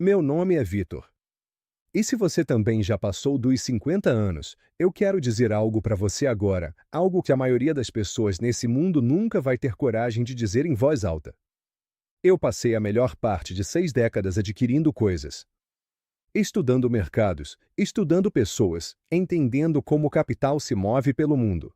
Meu nome é Vitor. E se você também já passou dos 50 anos, eu quero dizer algo para você agora, algo que a maioria das pessoas nesse mundo nunca vai ter coragem de dizer em voz alta. Eu passei a melhor parte de 6 décadas adquirindo coisas. Estudando mercados, estudando pessoas, entendendo como o capital se move pelo mundo.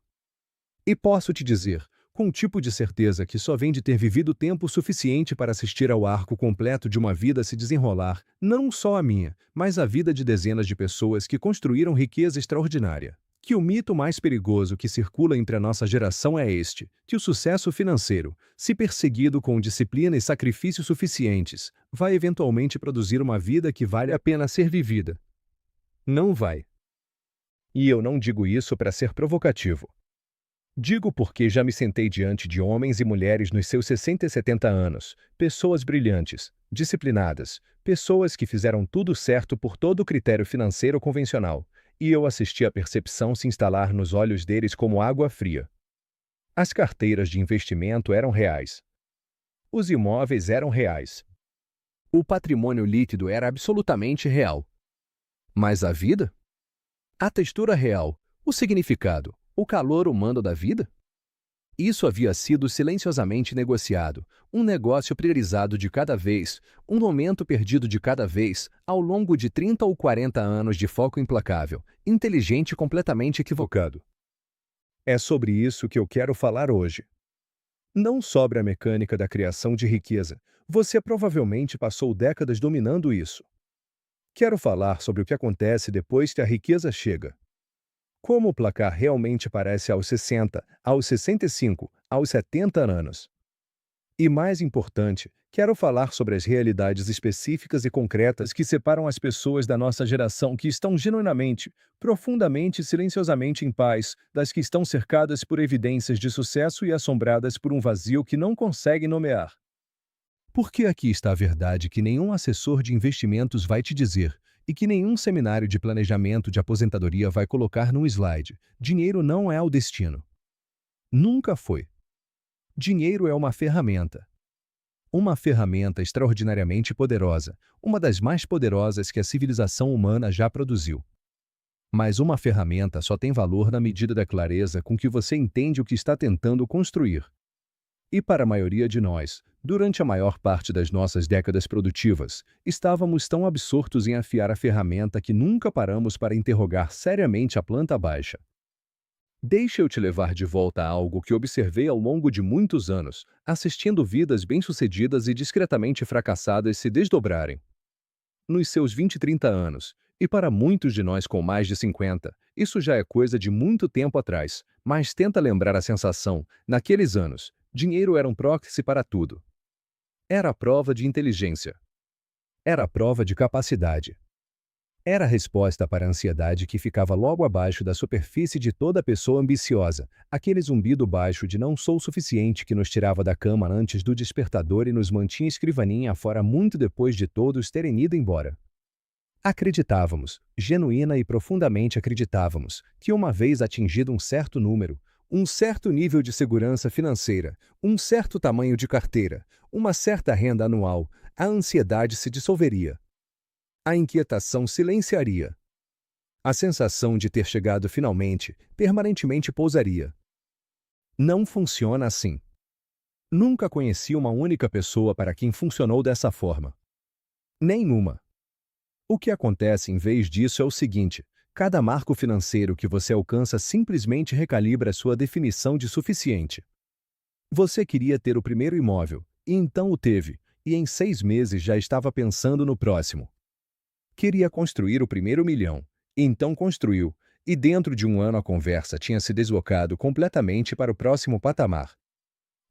E posso te dizer, com um tipo de certeza que só vem de ter vivido tempo suficiente para assistir ao arco completo de uma vida se desenrolar, não só a minha, mas a vida de dezenas de pessoas que construíram riqueza extraordinária. Que o mito mais perigoso que circula entre a nossa geração é este, que o sucesso financeiro, se perseguido com disciplina e sacrifícios suficientes, vai eventualmente produzir uma vida que vale a pena ser vivida. Não vai. E eu não digo isso para ser provocativo. Digo porque já me sentei diante de homens e mulheres nos seus 60 e 70 anos, pessoas brilhantes, disciplinadas, pessoas que fizeram tudo certo por todo o critério financeiro convencional, e eu assisti a percepção se instalar nos olhos deles como água fria. As carteiras de investimento eram reais. Os imóveis eram reais. O patrimônio líquido era absolutamente real. Mas a vida? A textura real, o significado, o calor humano da vida? Isso havia sido silenciosamente negociado, um negócio priorizado de cada vez, um momento perdido de cada vez, ao longo de 30 ou 40 anos de foco implacável, inteligente e completamente equivocado. É sobre isso que eu quero falar hoje. Não sobre a mecânica da criação de riqueza. Você provavelmente passou décadas dominando isso. Quero falar sobre o que acontece depois que a riqueza chega. Como o placar realmente parece aos 60, aos 65, aos 70 anos. E mais importante, quero falar sobre as realidades específicas e concretas que separam as pessoas da nossa geração que estão genuinamente, profundamente e silenciosamente em paz, das que estão cercadas por evidências de sucesso e assombradas por um vazio que não conseguem nomear. Porque aqui está a verdade que nenhum assessor de investimentos vai te dizer, e que nenhum seminário de planejamento de aposentadoria vai colocar num slide: dinheiro não é o destino. Nunca foi. Dinheiro é uma ferramenta. Uma ferramenta extraordinariamente poderosa, uma das mais poderosas que a civilização humana já produziu. Mas uma ferramenta só tem valor na medida da clareza com que você entende o que está tentando construir. E para a maioria de nós, durante a maior parte das nossas décadas produtivas, estávamos tão absortos em afiar a ferramenta que nunca paramos para interrogar seriamente a planta baixa. Deixa eu te levar de volta a algo que observei ao longo de muitos anos, assistindo vidas bem-sucedidas e discretamente fracassadas se desdobrarem. Nos seus 20 e 30 anos, e para muitos de nós com mais de 50, isso já é coisa de muito tempo atrás, mas tenta lembrar a sensação, naqueles anos, dinheiro era um proxy para tudo. Era a prova de inteligência. Era a prova de capacidade. Era a resposta para a ansiedade que ficava logo abaixo da superfície de toda pessoa ambiciosa, aquele zumbido baixo de não sou suficiente que nos tirava da cama antes do despertador e nos mantinha escrivaninha afora muito depois de todos terem ido embora. Acreditávamos, genuína e profundamente acreditávamos, que uma vez atingido um certo número, um certo nível de segurança financeira, um certo tamanho de carteira, uma certa renda anual, a ansiedade se dissolveria. A inquietação silenciaria. A sensação de ter chegado finalmente, permanentemente pousaria. Não funciona assim. Nunca conheci uma única pessoa para quem funcionou dessa forma. Nenhuma. O que acontece em vez disso é o seguinte: cada marco financeiro que você alcança simplesmente recalibra sua definição de suficiente. Você queria ter o primeiro imóvel, e então o teve, e em 6 meses já estava pensando no próximo. Queria construir o primeiro milhão, e então construiu, e dentro de um ano a conversa tinha se deslocado completamente para o próximo patamar.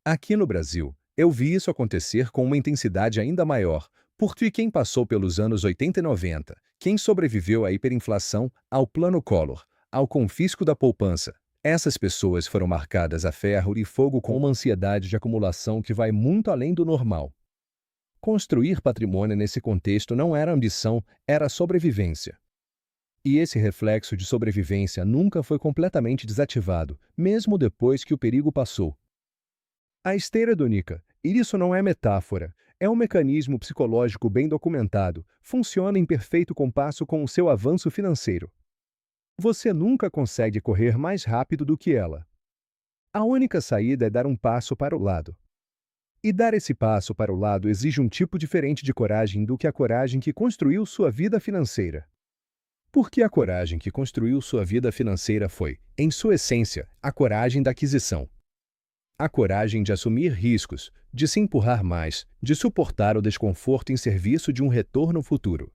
Aqui no Brasil, eu vi isso acontecer com uma intensidade ainda maior, porque quem passou pelos anos 80 e 90, quem sobreviveu à hiperinflação, ao plano Collor, ao confisco da poupança, essas pessoas foram marcadas a ferro e fogo com uma ansiedade de acumulação que vai muito além do normal. Construir patrimônio nesse contexto não era ambição, era sobrevivência. E esse reflexo de sobrevivência nunca foi completamente desativado, mesmo depois que o perigo passou. A esteira do Nika, e isso não é metáfora, É um mecanismo psicológico bem documentado, funciona em perfeito compasso com o seu avanço financeiro. Você nunca consegue correr mais rápido do que ela. A única saída é dar um passo para o lado. E dar esse passo para o lado exige um tipo diferente de coragem do que a coragem que construiu sua vida financeira. Porque a coragem que construiu sua vida financeira foi, em sua essência, a coragem da aquisição. A coragem de assumir riscos, de se empurrar mais, de suportar o desconforto em serviço de um retorno futuro.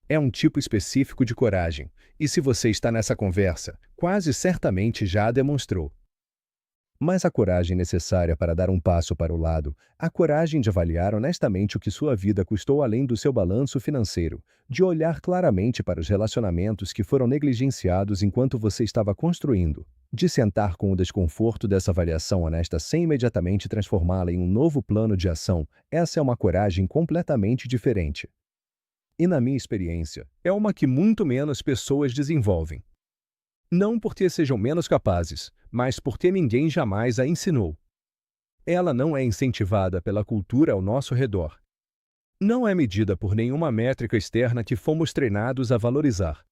É um tipo específico de coragem, e se você está nessa conversa, quase certamente já a demonstrou. Mas a coragem necessária para dar um passo para o lado, a coragem de avaliar honestamente o que sua vida custou além do seu balanço financeiro, de olhar claramente para os relacionamentos que foram negligenciados enquanto você estava construindo, de sentar com o desconforto dessa avaliação honesta sem imediatamente transformá-la em um novo plano de ação, essa é uma coragem completamente diferente. E na minha experiência, é uma que muito menos pessoas desenvolvem. Não porque sejam menos capazes, mas porque ninguém jamais a ensinou. Ela não é incentivada pela cultura ao nosso redor. Não é medida por nenhuma métrica externa que fomos treinados a valorizar.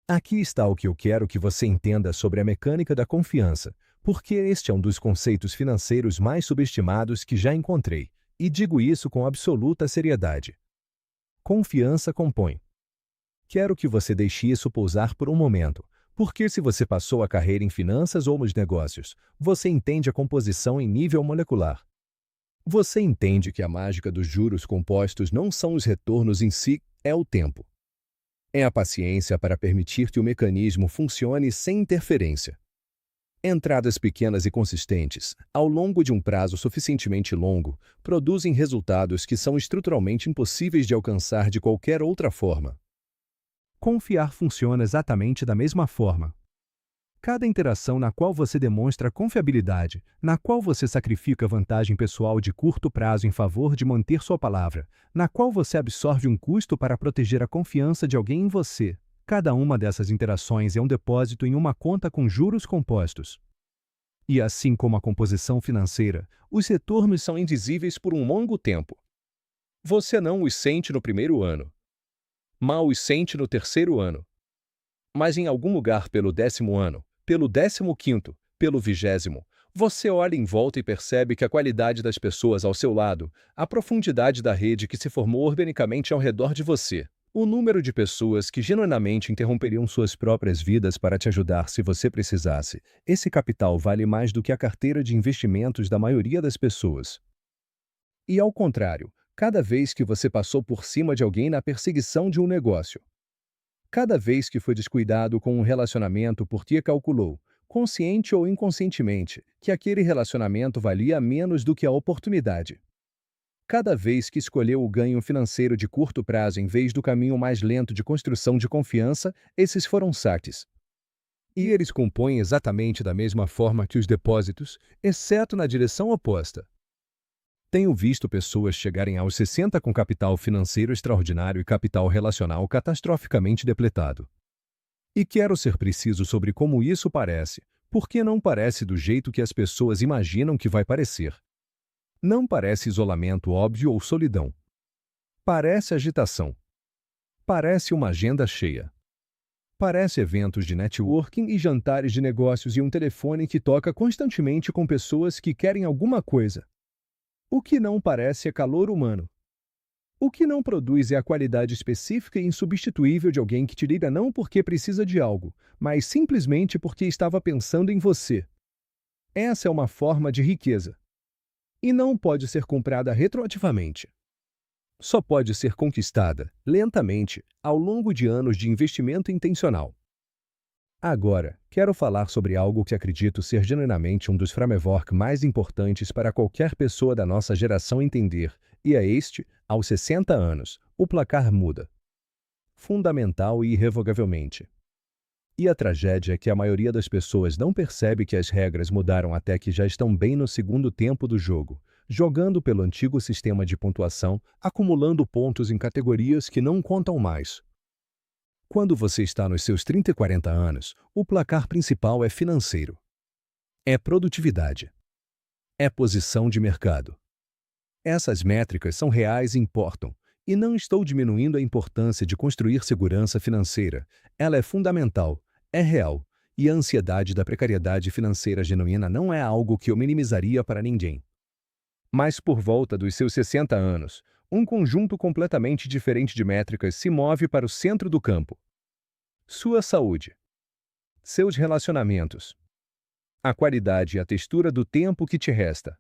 Aqui está o que eu quero que você entenda sobre a mecânica da confiança, porque este é um dos conceitos financeiros mais subestimados que já encontrei, e digo isso com absoluta seriedade. Confiança compõe. Quero que você deixe isso pousar por um momento, porque se você passou a carreira em finanças ou nos negócios, você entende a composição em nível molecular. Você entende que a mágica dos juros compostos não são os retornos em si, é o tempo. É a paciência para permitir que o mecanismo funcione sem interferência. Entradas pequenas e consistentes, ao longo de um prazo suficientemente longo, produzem resultados que são estruturalmente impossíveis de alcançar de qualquer outra forma. Confiar funciona exatamente da mesma forma. Cada interação na qual você demonstra confiabilidade, na qual você sacrifica vantagem pessoal de curto prazo em favor de manter sua palavra, na qual você absorve um custo para proteger a confiança de alguém em você, cada uma dessas interações é um depósito em uma conta com juros compostos. E assim como a composição financeira, os retornos são indizíveis por um longo tempo. Você não os sente no primeiro ano. Mal os sente no terceiro ano. Mas em algum lugar pelo 10º ano, pelo 15º, pelo 20º, você olha em volta e percebe que a qualidade das pessoas ao seu lado, a profundidade da rede que se formou organicamente ao redor de você, o número de pessoas que genuinamente interromperiam suas próprias vidas para te ajudar se você precisasse, esse capital vale mais do que a carteira de investimentos da maioria das pessoas. E ao contrário, cada vez que você passou por cima de alguém na perseguição de um negócio. Cada vez que foi descuidado com um relacionamento porque calculou, consciente ou inconscientemente, que aquele relacionamento valia menos do que a oportunidade. Cada vez que escolheu o ganho financeiro de curto prazo em vez do caminho mais lento de construção de confiança, esses foram saques. E eles compõem exatamente da mesma forma que os depósitos, exceto na direção oposta. Tenho visto pessoas chegarem aos 60 com capital financeiro extraordinário e capital relacional catastroficamente depletado. E quero ser preciso sobre como isso parece, porque não parece do jeito que as pessoas imaginam que vai parecer. Não parece isolamento óbvio ou solidão. Parece agitação. Parece uma agenda cheia. Parece eventos de networking e jantares de negócios e um telefone que toca constantemente com pessoas que querem alguma coisa. O que não parece é calor humano. O que não produz é a qualidade específica e insubstituível de alguém que te liga não porque precisa de algo, mas simplesmente porque estava pensando em você. Essa é uma forma de riqueza. E não pode ser comprada retroativamente. Só pode ser conquistada, lentamente, ao longo de anos de investimento intencional. Agora, quero falar sobre algo que acredito ser genuinamente um dos frameworks mais importantes para qualquer pessoa da nossa geração entender, e é este, aos 60 anos, o placar muda. Fundamental e irrevogavelmente. E a tragédia é que a maioria das pessoas não percebe que as regras mudaram até que já estão bem no segundo tempo do jogo, jogando pelo antigo sistema de pontuação, acumulando pontos em categorias que não contam mais. Quando você está nos seus 30 e 40 anos, o placar principal é financeiro. É produtividade. É posição de mercado. Essas métricas são reais e importam. E não estou diminuindo a importância de construir segurança financeira. Ela é fundamental, é real. E a ansiedade da precariedade financeira genuína não é algo que eu minimizaria para ninguém. Mas por volta dos seus 60 anos, um conjunto completamente diferente de métricas se move para o centro do campo. Sua saúde. Seus relacionamentos. A qualidade e a textura do tempo que te resta.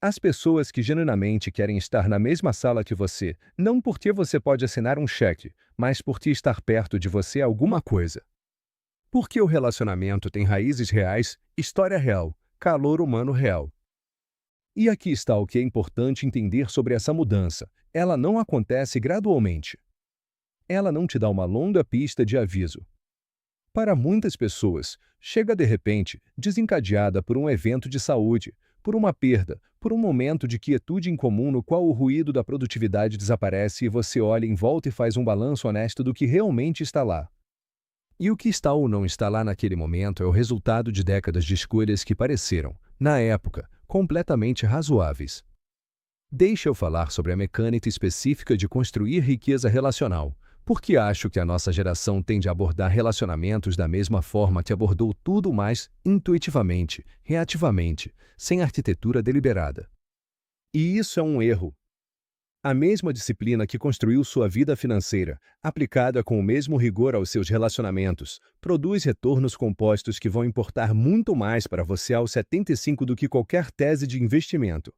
As pessoas que genuinamente querem estar na mesma sala que você, não porque você pode assinar um cheque, mas porque estar perto de você é alguma coisa. Porque o relacionamento tem raízes reais, história real, calor humano real. E aqui está o que é importante entender sobre essa mudança. Ela não acontece gradualmente. Ela não te dá uma longa pista de aviso. Para muitas pessoas, chega de repente, desencadeada por um evento de saúde, por uma perda, por um momento de quietude incomum no qual o ruído da produtividade desaparece e você olha em volta e faz um balanço honesto do que realmente está lá. E o que está ou não está lá naquele momento é o resultado de décadas de escolhas que pareceram, na época, completamente razoáveis. Deixa eu falar sobre a mecânica específica de construir riqueza relacional, porque acho que a nossa geração tende a abordar relacionamentos da mesma forma que abordou tudo mais intuitivamente, reativamente, sem arquitetura deliberada. E isso é um erro. A mesma disciplina que construiu sua vida financeira, aplicada com o mesmo rigor aos seus relacionamentos, produz retornos compostos que vão importar muito mais para você aos 75 do que qualquer tese de investimento.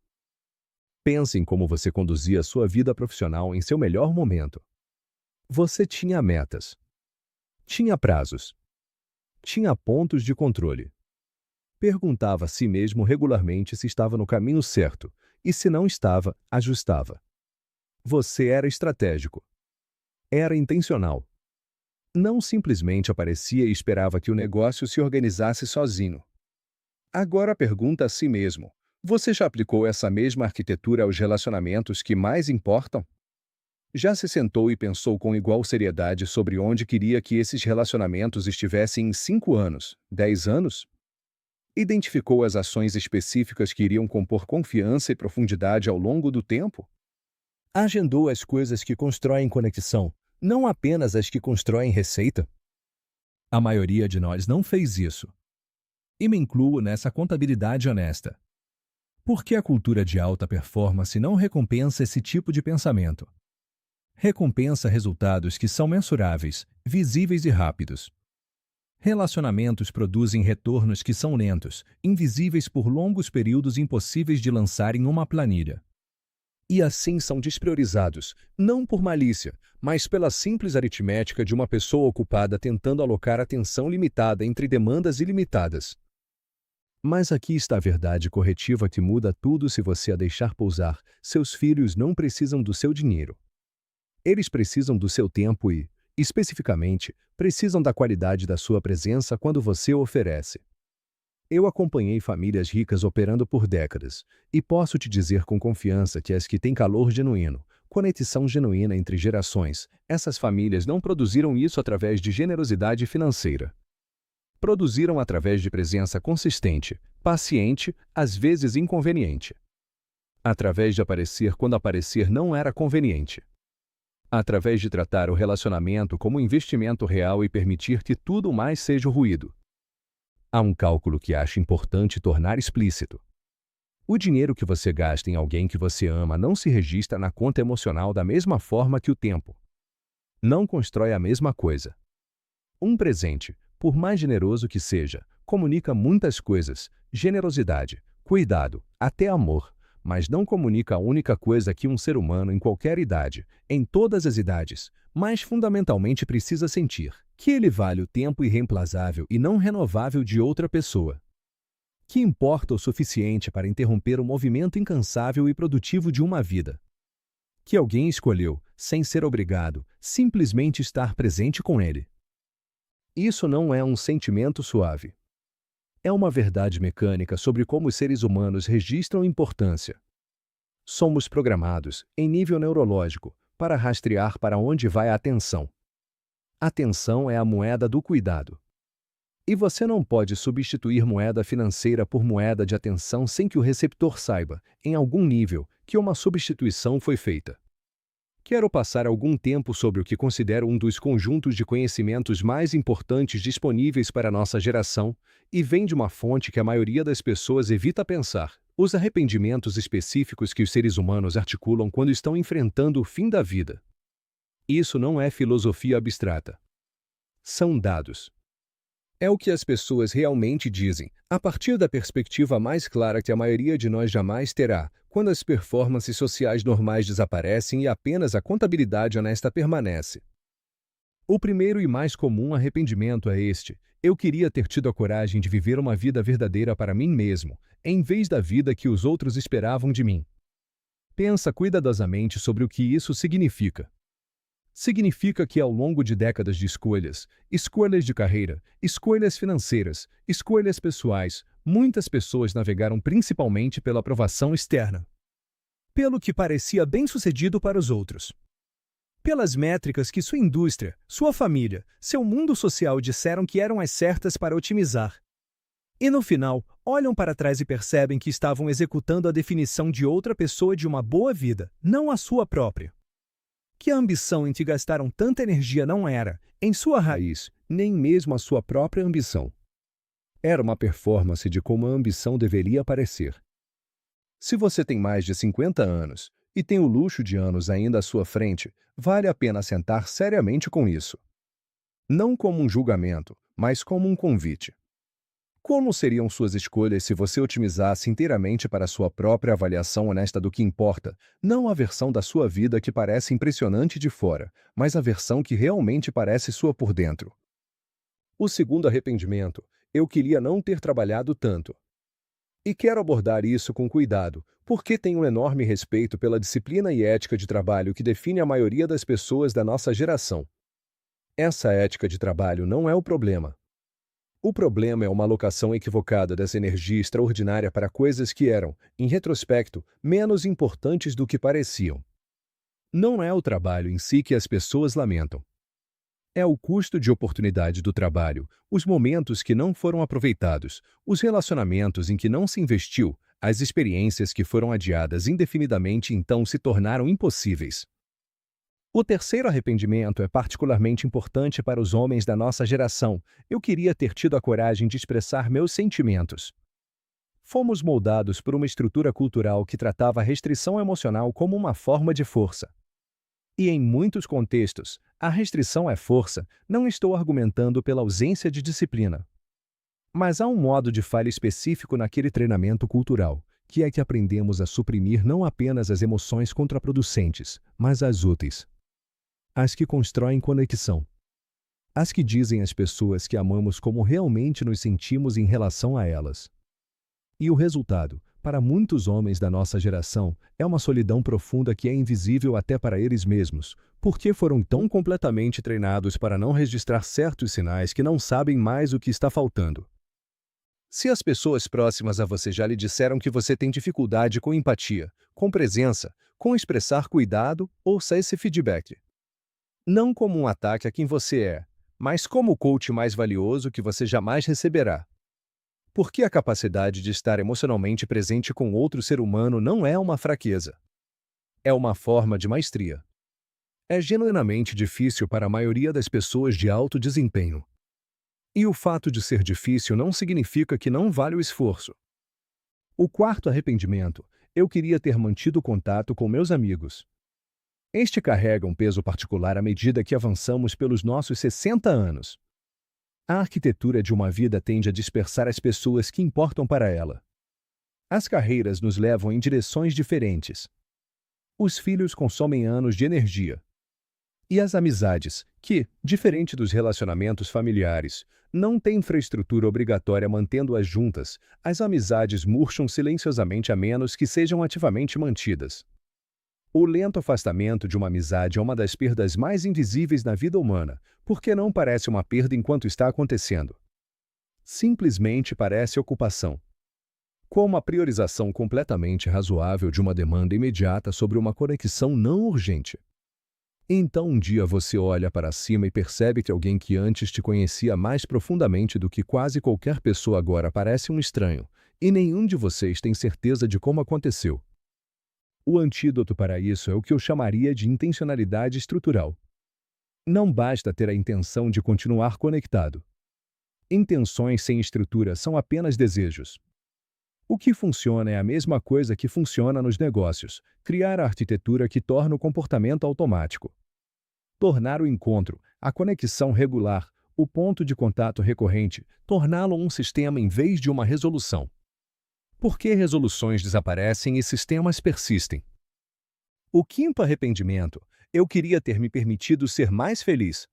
Pense em como você conduzia sua vida profissional em seu melhor momento. Você tinha metas. Tinha prazos. Tinha pontos de controle. Perguntava a si mesmo regularmente se estava no caminho certo, e se não estava, ajustava. Você era estratégico. Era intencional. Não simplesmente aparecia e esperava que o negócio se organizasse sozinho. Agora pergunta a si mesmo: você já aplicou essa mesma arquitetura aos relacionamentos que mais importam? Já se sentou e pensou com igual seriedade sobre onde queria que esses relacionamentos estivessem em 5 anos, 10 anos? Identificou as ações específicas que iriam compor confiança e profundidade ao longo do tempo? Agendou as coisas que constroem conexão, não apenas as que constroem receita? A maioria de nós não fez isso. E me incluo nessa contabilidade honesta. Por que a cultura de alta performance não recompensa esse tipo de pensamento? Recompensa resultados que são mensuráveis, visíveis e rápidos. Relacionamentos produzem retornos que são lentos, invisíveis por longos períodos impossíveis de lançar em uma planilha. E assim são despriorizados, não por malícia, mas pela simples aritmética de uma pessoa ocupada tentando alocar atenção limitada entre demandas ilimitadas. Mas aqui está a verdade corretiva que muda tudo se você a deixar pousar. Seus filhos não precisam do seu dinheiro. Eles precisam do seu tempo e, especificamente, precisam da qualidade da sua presença quando você o oferece. Eu acompanhei famílias ricas operando por décadas, e posso te dizer com confiança que as que têm calor genuíno, conexão genuína entre gerações, essas famílias não produziram isso através de generosidade financeira. Produziram através de presença consistente, paciente, às vezes inconveniente. Através de aparecer quando aparecer não era conveniente. Através de tratar o relacionamento como investimento real e permitir que tudo mais seja ruído. Há um cálculo que acho importante tornar explícito. O dinheiro que você gasta em alguém que você ama não se registra na conta emocional da mesma forma que o tempo. Não constrói a mesma coisa. Um presente, por mais generoso que seja, comunica muitas coisas: generosidade, cuidado, até amor, mas não comunica a única coisa que um ser humano em qualquer idade, em todas as idades, mais fundamentalmente precisa sentir: que ele vale o tempo irreemplaçável e não renovável de outra pessoa. Que importa o suficiente para interromper o movimento incansável e produtivo de uma vida. Que alguém escolheu, sem ser obrigado, simplesmente estar presente com ele. Isso não é um sentimento suave. É uma verdade mecânica sobre como os seres humanos registram importância. Somos programados, em nível neurológico, para rastrear para onde vai a atenção. Atenção é a moeda do cuidado. E você não pode substituir moeda financeira por moeda de atenção sem que o receptor saiba, em algum nível, que uma substituição foi feita. Quero passar algum tempo sobre o que considero um dos conjuntos de conhecimentos mais importantes disponíveis para nossa geração, e vem de uma fonte que a maioria das pessoas evita pensar: os arrependimentos específicos que os seres humanos articulam quando estão enfrentando o fim da vida. Isso não é filosofia abstrata. São dados. É o que as pessoas realmente dizem, a partir da perspectiva mais clara que a maioria de nós jamais terá, quando as performances sociais normais desaparecem e apenas a contabilidade honesta permanece. O primeiro e mais comum arrependimento é este: eu queria ter tido a coragem de viver uma vida verdadeira para mim mesmo, em vez da vida que os outros esperavam de mim. Pensa cuidadosamente sobre o que isso significa. Significa que ao longo de décadas de escolhas de carreira, escolhas financeiras, escolhas pessoais, muitas pessoas navegaram principalmente pela aprovação externa. Pelo que parecia bem-sucedido para os outros. Pelas métricas que sua indústria, sua família, seu mundo social disseram que eram as certas para otimizar. E no final, olham para trás e percebem que estavam executando a definição de outra pessoa de uma boa vida, não a sua própria. Que a ambição em que gastaram tanta energia não era, em sua raiz, nem mesmo a sua própria ambição. Era uma performance de como a ambição deveria parecer. Se você tem mais de 50 anos e tem o luxo de anos ainda à sua frente, vale a pena sentar seriamente com isso. Não como um julgamento, mas como um convite. Como seriam suas escolhas se você otimizasse inteiramente para sua própria avaliação honesta do que importa, não a versão da sua vida que parece impressionante de fora, mas a versão que realmente parece sua por dentro? O segundo arrependimento: eu queria não ter trabalhado tanto. E quero abordar isso com cuidado, porque tenho um enorme respeito pela disciplina e ética de trabalho que define a maioria das pessoas da nossa geração. Essa ética de trabalho não é o problema. O problema é uma alocação equivocada dessa energia extraordinária para coisas que eram, em retrospecto, menos importantes do que pareciam. Não é o trabalho em si que as pessoas lamentam. É o custo de oportunidade do trabalho, os momentos que não foram aproveitados, os relacionamentos em que não se investiu, as experiências que foram adiadas indefinidamente e então se tornaram impossíveis. O terceiro arrependimento é particularmente importante para os homens da nossa geração. Eu queria ter tido a coragem de expressar meus sentimentos. Fomos moldados por uma estrutura cultural que tratava a restrição emocional como uma forma de força. E em muitos contextos, a restrição é força, não estou argumentando pela ausência de disciplina. Mas há um modo de falha específico naquele treinamento cultural, que é que aprendemos a suprimir não apenas as emoções contraproducentes, mas as úteis. As que constroem conexão. As que dizem às pessoas que amamos como realmente nos sentimos em relação a elas. E o resultado, para muitos homens da nossa geração, é uma solidão profunda que é invisível até para eles mesmos, porque foram tão completamente treinados para não registrar certos sinais que não sabem mais o que está faltando. Se as pessoas próximas a você já lhe disseram que você tem dificuldade com empatia, com presença, com expressar cuidado, ouça esse feedback. Não como um ataque a quem você é, mas como o coach mais valioso que você jamais receberá. Porque a capacidade de estar emocionalmente presente com outro ser humano não é uma fraqueza. É uma forma de maestria. É genuinamente difícil para a maioria das pessoas de alto desempenho. E o fato de ser difícil não significa que não vale o esforço. O quarto arrependimento: eu queria ter mantido contato com meus amigos. Este carrega um peso particular à medida que avançamos pelos nossos 60 anos. A arquitetura de uma vida tende a dispersar as pessoas que importam para ela. As carreiras nos levam em direções diferentes. Os filhos consomem anos de energia. E as amizades, que, diferente dos relacionamentos familiares, não têm infraestrutura obrigatória mantendo-as juntas, as amizades murcham silenciosamente a menos que sejam ativamente mantidas. O lento afastamento de uma amizade é uma das perdas mais invisíveis na vida humana, porque não parece uma perda enquanto está acontecendo. Simplesmente parece ocupação. Como a priorização completamente razoável de uma demanda imediata sobre uma conexão não urgente. Então um dia você olha para cima e percebe que alguém que antes te conhecia mais profundamente do que quase qualquer pessoa agora parece um estranho, e nenhum de vocês tem certeza de como aconteceu. O antídoto para isso é o que eu chamaria de intencionalidade estrutural. Não basta ter a intenção de continuar conectado. Intenções sem estrutura são apenas desejos. O que funciona é a mesma coisa que funciona nos negócios: criar a arquitetura que torna o comportamento automático. Tornar o encontro, a conexão regular, o ponto de contato recorrente, torná-lo um sistema em vez de uma resolução. Por que resoluções desaparecem e sistemas persistem? O quinto arrependimento: eu queria ter me permitido ser mais feliz.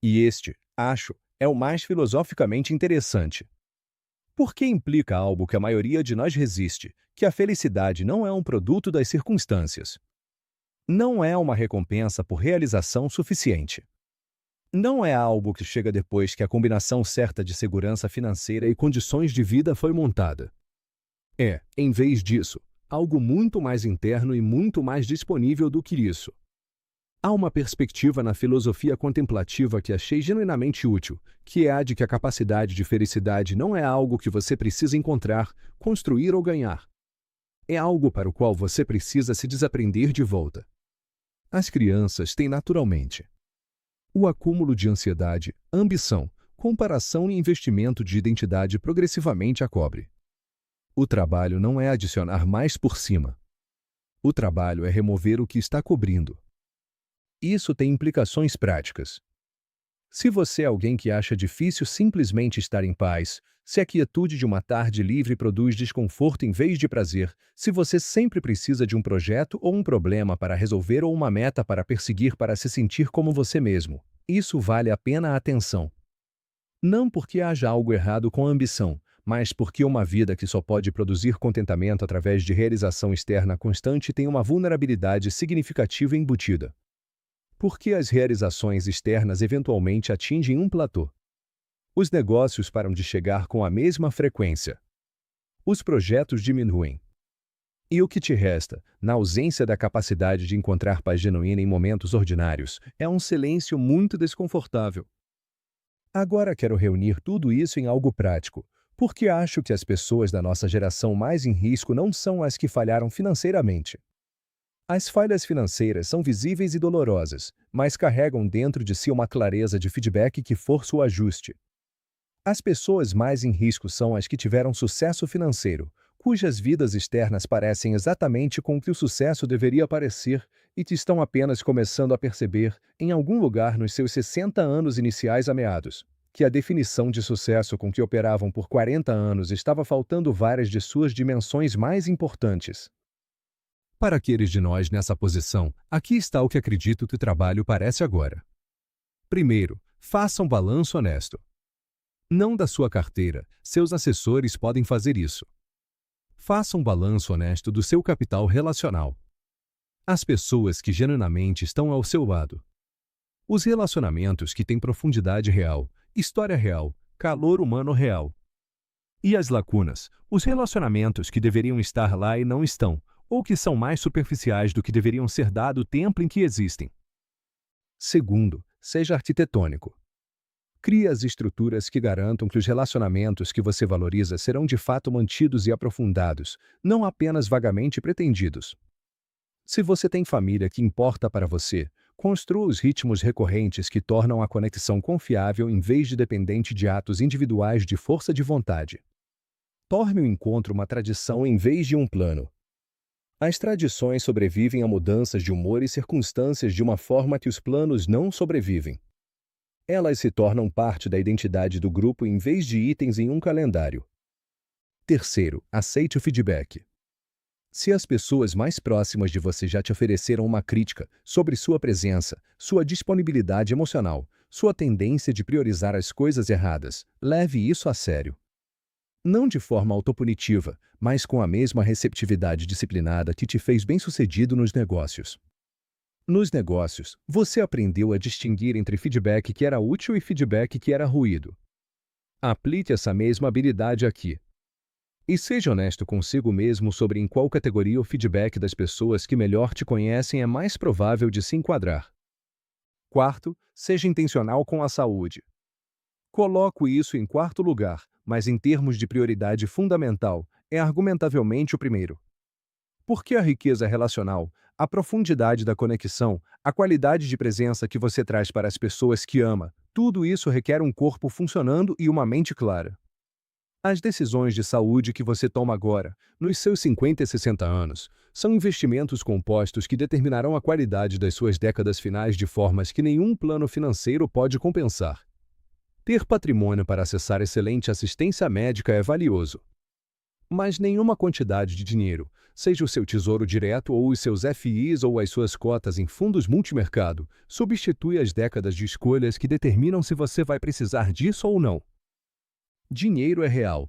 E este, acho, é o mais filosoficamente interessante. Porque implica algo que a maioria de nós resiste, que a felicidade não é um produto das circunstâncias. Não é uma recompensa por realização suficiente. Não é algo que chega depois que a combinação certa de segurança financeira e condições de vida foi montada. É, em vez disso, algo muito mais interno e muito mais disponível do que isso. Há uma perspectiva na filosofia contemplativa que achei genuinamente útil, que é a de que a capacidade de felicidade não é algo que você precisa encontrar, construir ou ganhar. É algo para o qual você precisa se desaprender de volta. As crianças têm naturalmente o acúmulo de ansiedade, ambição, comparação e investimento de identidade progressivamente a cobre. O trabalho não é adicionar mais por cima. O trabalho é remover o que está cobrindo. Isso tem implicações práticas. Se você é alguém que acha difícil simplesmente estar em paz, se a quietude de uma tarde livre produz desconforto em vez de prazer, se você sempre precisa de um projeto ou um problema para resolver ou uma meta para perseguir para se sentir como você mesmo, isso vale a pena a atenção. Não porque haja algo errado com a ambição, mas porque uma vida que só pode produzir contentamento através de realização externa constante tem uma vulnerabilidade significativa embutida. Porque as realizações externas eventualmente atingem um platô. Os negócios param de chegar com a mesma frequência. Os projetos diminuem. E o que te resta, na ausência da capacidade de encontrar paz genuína em momentos ordinários, é um silêncio muito desconfortável. Agora quero reunir tudo isso em algo prático, porque acho que as pessoas da nossa geração mais em risco não são as que falharam financeiramente. As falhas financeiras são visíveis e dolorosas, mas carregam dentro de si uma clareza de feedback que força o ajuste. As pessoas mais em risco são as que tiveram sucesso financeiro, cujas vidas externas parecem exatamente com o que o sucesso deveria parecer e que estão apenas começando a perceber, em algum lugar nos seus 60 anos iniciais a meados, que a definição de sucesso com que operavam por 40 anos estava faltando várias de suas dimensões mais importantes. Para aqueles de nós nessa posição, aqui está o que acredito que o trabalho parece agora. Primeiro, faça um balanço honesto. Não da sua carteira, seus assessores podem fazer isso. Faça um balanço honesto do seu capital relacional. As pessoas que genuinamente estão ao seu lado. Os relacionamentos que têm profundidade real, história real, calor humano real. E as lacunas, os relacionamentos que deveriam estar lá e não estão, ou que são mais superficiais do que deveriam ser dado o tempo em que existem. Segundo, seja arquitetônico. Crie as estruturas que garantam que os relacionamentos que você valoriza serão de fato mantidos e aprofundados, não apenas vagamente pretendidos. Se você tem família que importa para você, construa os ritmos recorrentes que tornam a conexão confiável em vez de dependente de atos individuais de força de vontade. Torne o encontro uma tradição em vez de um plano. As tradições sobrevivem a mudanças de humor e circunstâncias de uma forma que os planos não sobrevivem. Elas se tornam parte da identidade do grupo em vez de itens em um calendário. Terceiro, aceite o feedback. Se as pessoas mais próximas de você já te ofereceram uma crítica sobre sua presença, sua disponibilidade emocional, sua tendência de priorizar as coisas erradas, leve isso a sério. Não de forma autopunitiva, mas com a mesma receptividade disciplinada que te fez bem-sucedido nos negócios. Nos negócios, você aprendeu a distinguir entre feedback que era útil e feedback que era ruído. Aplique essa mesma habilidade aqui. E seja honesto consigo mesmo sobre em qual categoria o feedback das pessoas que melhor te conhecem é mais provável de se enquadrar. Quarto, seja intencional com a saúde. Coloco isso em quarto lugar, mas em termos de prioridade fundamental, é argumentavelmente o primeiro. Porque a riqueza relacional, a profundidade da conexão, a qualidade de presença que você traz para as pessoas que ama, tudo isso requer um corpo funcionando e uma mente clara. As decisões de saúde que você toma agora, nos seus 50 e 60 anos, são investimentos compostos que determinarão a qualidade das suas décadas finais de formas que nenhum plano financeiro pode compensar. Ter patrimônio para acessar excelente assistência médica é valioso. Mas nenhuma quantidade de dinheiro, seja o seu tesouro direto ou os seus FIs ou as suas cotas em fundos multimercado, substitui as décadas de escolhas que determinam se você vai precisar disso ou não. Dinheiro é real.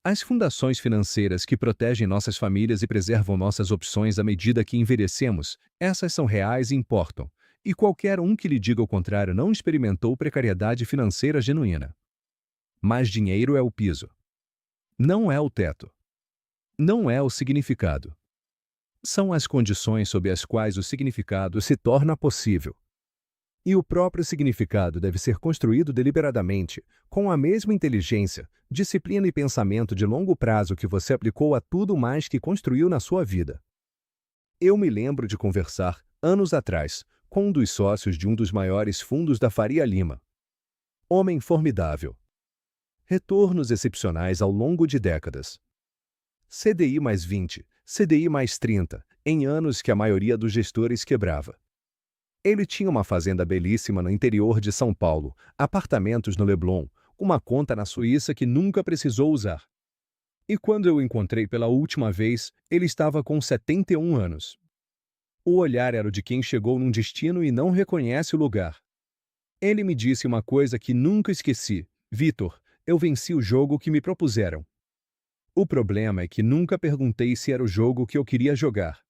As fundações financeiras que protegem nossas famílias e preservam nossas opções à medida que envelhecemos, essas são reais e importam. E qualquer um que lhe diga o contrário não experimentou precariedade financeira genuína. Mas dinheiro é o piso. Não é o teto. Não é o significado. São as condições sob as quais o significado se torna possível. E o próprio significado deve ser construído deliberadamente, com a mesma inteligência, disciplina e pensamento de longo prazo que você aplicou a tudo mais que construiu na sua vida. Eu me lembro de conversar, anos atrás, com um dos sócios de um dos maiores fundos da Faria Lima. Homem formidável. Retornos excepcionais ao longo de décadas. CDI mais 20, CDI mais 30, em anos que a maioria dos gestores quebrava. Ele tinha uma fazenda belíssima no interior de São Paulo, apartamentos no Leblon, uma conta na Suíça que nunca precisou usar. E quando eu o encontrei pela última vez, ele estava com 71 anos. O olhar era o de quem chegou num destino e não reconhece o lugar. Ele me disse uma coisa que nunca esqueci: Vitor, eu venci o jogo que me propuseram. O problema é que nunca perguntei se era o jogo que eu queria jogar.